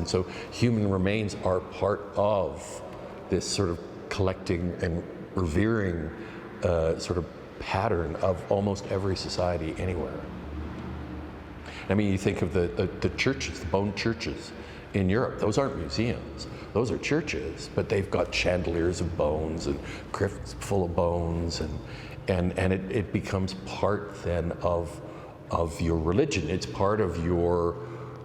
And so human remains are part of this sort of collecting and revering sort of pattern of almost every society anywhere. I mean, you think of the churches, the bone churches in Europe. Those aren't museums. Those are churches, but they've got chandeliers of bones and crypts full of bones, and it becomes part then of your religion. It's part of your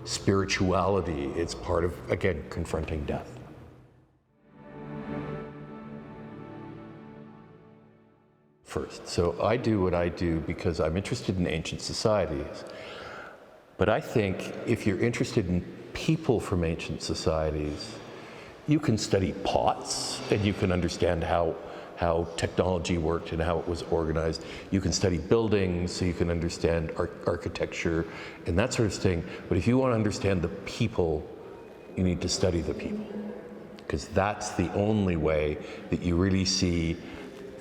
spirituality. It's part of, again, confronting death. First, so I do what I do because I'm interested in ancient societies. But I think if you're interested in people from ancient societies, you can study pots and you can understand how technology worked and how it was organized. You can study buildings so you can understand architecture and that sort of thing. But if you want to understand the people, you need to study the people, because that's the only way that you really see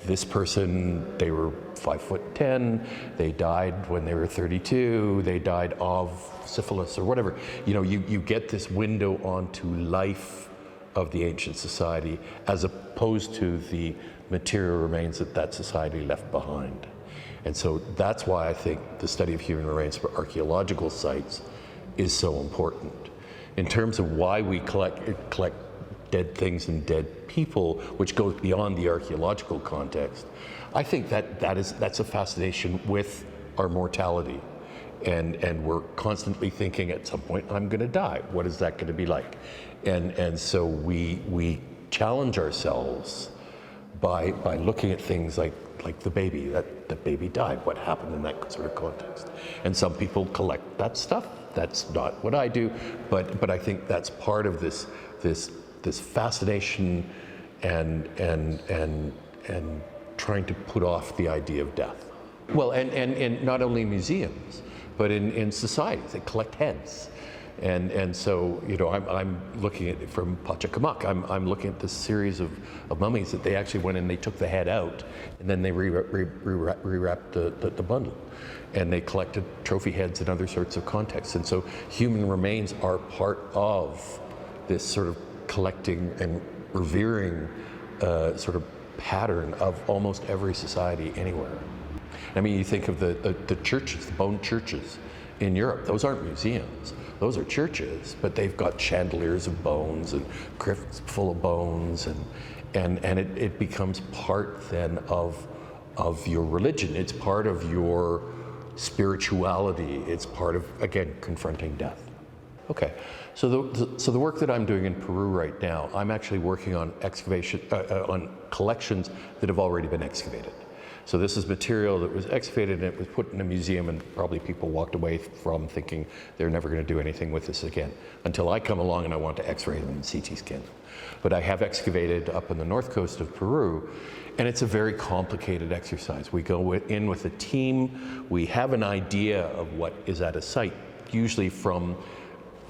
this person. They were 5'10", they died when they were 32, they died of syphilis or whatever. You know, you get this window onto life of the ancient society as opposed to the material remains that society left behind. And so that's why I think the study of human remains for archaeological sites is so important. In terms of why we collect dead things and dead people, which goes beyond the archaeological context, I think that's a fascination with our mortality. And we're constantly thinking at some point, I'm gonna die. What is that gonna be like? And so we challenge ourselves by looking at things like the baby, that baby died. What happened in that sort of context? And some people collect that stuff. That's not what I do, but I think that's part of this fascination and trying to put off the idea of death. Well, and not only museums, but in societies, they collect heads. And so, you know, I'm looking at it from Pachacamac. I'm looking at this series of mummies that they actually went and they took the head out, and then they rewrapped the bundle. And they collected trophy heads in other sorts of contexts. And so human remains are part of this sort of collecting and revering sort of pattern of almost every society anywhere. I mean, you think of the churches, the bone churches in Europe. Those aren't museums. Those are churches, but they've got chandeliers of bones and crypts full of bones, and it becomes part then of your religion. It's part of your spirituality. It's part of, again, confronting death. Okay, so the work that I'm doing in Peru right now, I'm actually working on excavation, on collections that have already been excavated. So this is material that was excavated and it was put in a museum, and probably people walked away from thinking they're never going to do anything with this again, until I come along and I want to x-ray them and CT scan them. But I have excavated up on the north coast of Peru, and it's a very complicated exercise. We go in with a team, we have an idea of what is at a site, usually from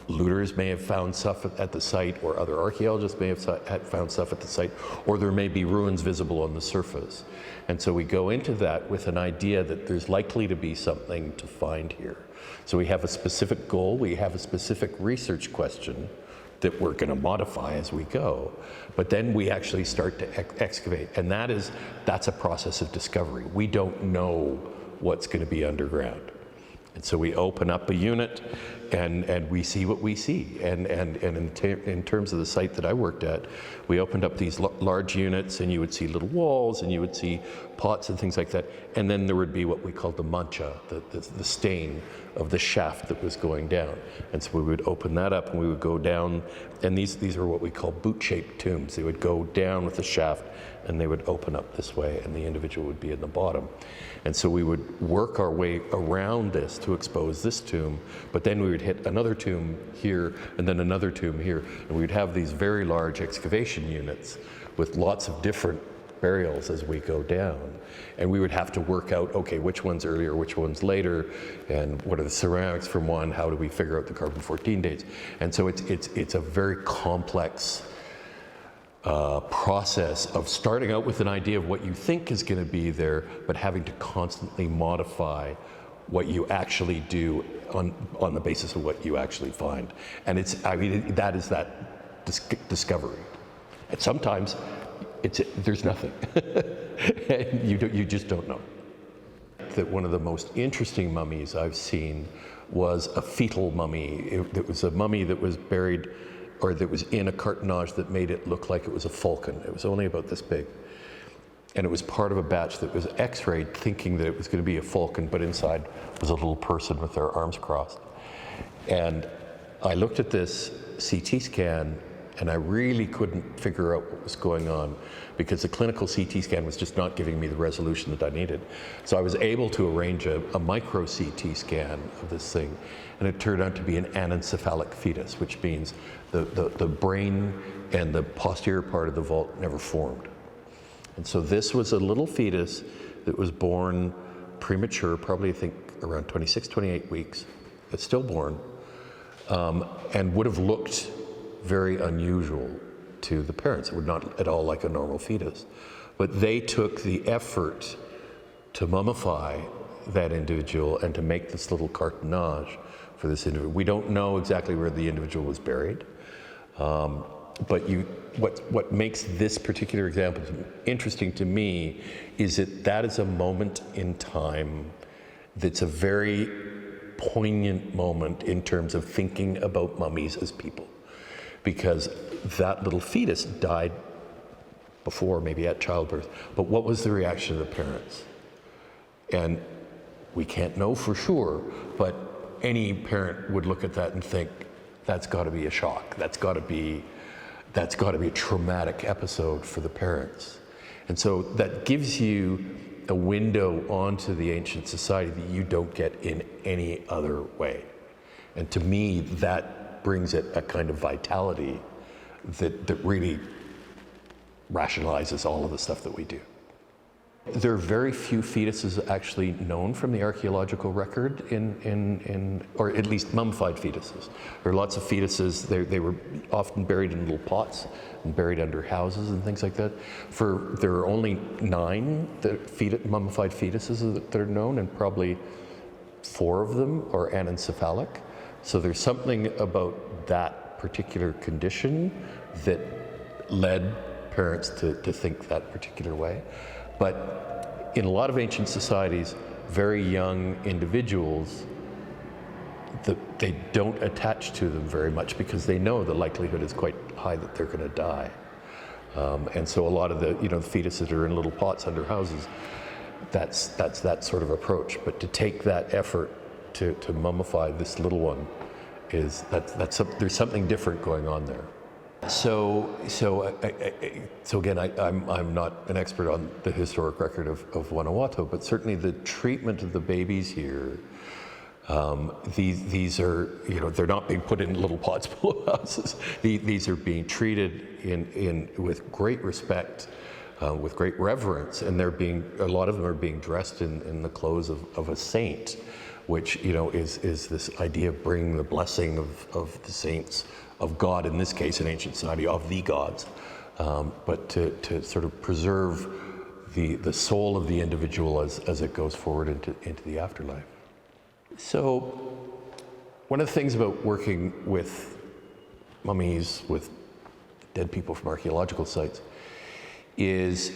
looters may have found stuff at the site, or other archaeologists may have found stuff at the site, or there may be ruins visible on the surface. And so we go into that with an idea that there's likely to be something to find here. So we have a specific goal, we have a specific research question that we're going to modify as we go. But then we actually start to excavate, and that's a process of discovery. We don't know what's going to be underground. And so we open up a unit and we see what we see. And in terms of the site that I worked at, we opened up these large units, and you would see little walls, and you would see pots and things like that. And then there would be what we called the mancha, the stain of the shaft that was going down. And so we would open that up and we would go down, and these are what we call boot-shaped tombs. They would go down with the shaft and they would open up this way, and the individual would be in the bottom. And so we would work our way around this to expose this tomb, but then we would hit another tomb here and then another tomb here, and we'd have these very large excavation units with lots of different burials as we go down. And we would have to work out, okay, which one's earlier, which one's later, and what are the ceramics from one, how do we figure out the carbon-14 dates? And so it's a very complex process of starting out with an idea of what you think is going to be there, but having to constantly modify what you actually do on the basis of what you actually find. And that is that discovery. And sometimes there's nothing. And you just don't know. That one of the most interesting mummies I've seen was a fetal mummy. It was a mummy that was buried, or that was in a cartonnage that made it look like it was a falcon. It was only about this big. And it was part of a batch that was x-rayed thinking that it was going to be a falcon, but inside was a little person with their arms crossed. And I looked at this CT scan and I really couldn't figure out what was going on because the clinical CT scan was just not giving me the resolution that I needed. So I was able to arrange a micro CT scan of this thing, and it turned out to be an anencephalic fetus, which means the brain and the posterior part of the vault never formed. And so this was a little fetus that was born premature, probably I think around 26, 28 weeks. It's stillborn, and would have looked very unusual to the parents. It would not at all like a normal fetus. But they took the effort to mummify that individual and to make this little cartonnage for this individual. We don't know exactly where the individual was buried, but what makes this particular example interesting to me is that is a moment in time that's a very poignant moment in terms of thinking about mummies as people. Because that little fetus died before, maybe at childbirth, but what was the reaction of the parents? And we can't know for sure, but any parent would look at that and think, that's got to be a shock. That's got to be a traumatic episode for the parents. And so that gives you a window onto the ancient society that you don't get in any other way. And to me, that brings it a kind of vitality that really rationalizes all of the stuff that we do. There are very few fetuses actually known from the archaeological record or at least mummified fetuses. There are lots of fetuses, they were often buried in little pots and buried under houses and things like that. There are only 9 mummified fetuses that are known, and probably 4 of them are anencephalic. So there's something about that particular condition that led parents to think that particular way. But in a lot of ancient societies, very young individuals, they don't attach to them very much because they know the likelihood is quite high that they're going to die. And so a lot of the fetuses that are in little pots under houses, that's that sort of approach. But to take that effort to mummify this little one there's something different going on there. So again, I'm not an expert on the historic record of Guanajuato, but certainly the treatment of the babies here, these are, they're not being put in little pots below houses. These are being treated with great respect, with great reverence, and a lot of them are being dressed in the clothes of a saint, which is this idea of bringing the blessing of the saints, of God, in this case in ancient society, of the gods, but to sort of preserve the soul of the individual as it goes forward into the afterlife. So one of the things about working with mummies, with dead people from archaeological sites, is,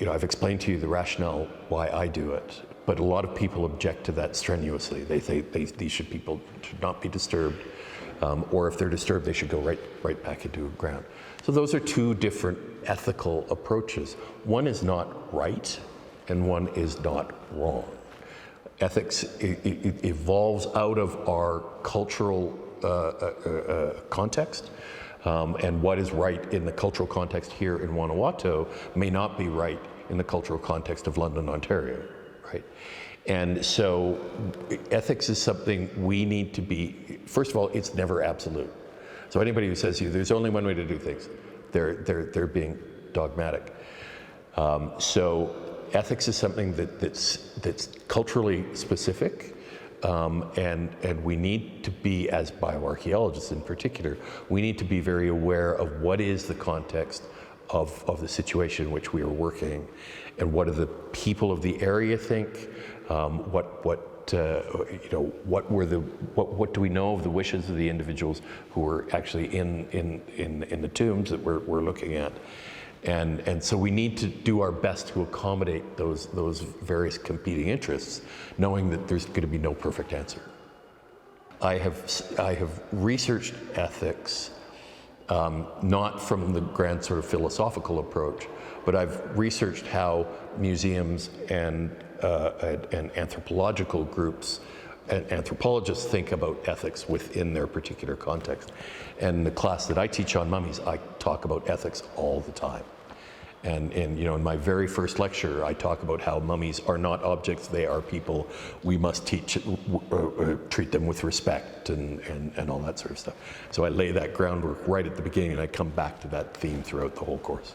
I've explained to you the rationale why I do it, but a lot of people object to that strenuously. They think these people should not be disturbed, or if they're disturbed, they should go right back into the ground. So those are 2 different ethical approaches. One is not right, and one is not wrong. Ethics evolves out of our cultural context, and what is right in the cultural context here in Guanajuato may not be right in the cultural context of London, Ontario, right? And so ethics is something we need to be, first of all, it's never absolute. So anybody who says to you, there's only one way to do things, they're being dogmatic. So ethics is something that's culturally specific, and we need to be, as bioarchaeologists in particular, we need to be very aware of what is the context of the situation in which we are working, and what do the people of the area think, what what do we know of the wishes of the individuals who were actually in the tombs that we're looking at, and so we need to do our best to accommodate those various competing interests, knowing that there's going to be no perfect answer. I have researched ethics, not from the grand sort of philosophical approach, but I've researched how museums and anthropological groups and anthropologists think about ethics within their particular context. And the class that I teach on mummies, I talk about ethics all the time. And in my very first lecture, I talk about how mummies are not objects, they are people. We must treat them with respect and all that sort of stuff. So I lay that groundwork right at the beginning, and I come back to that theme throughout the whole course.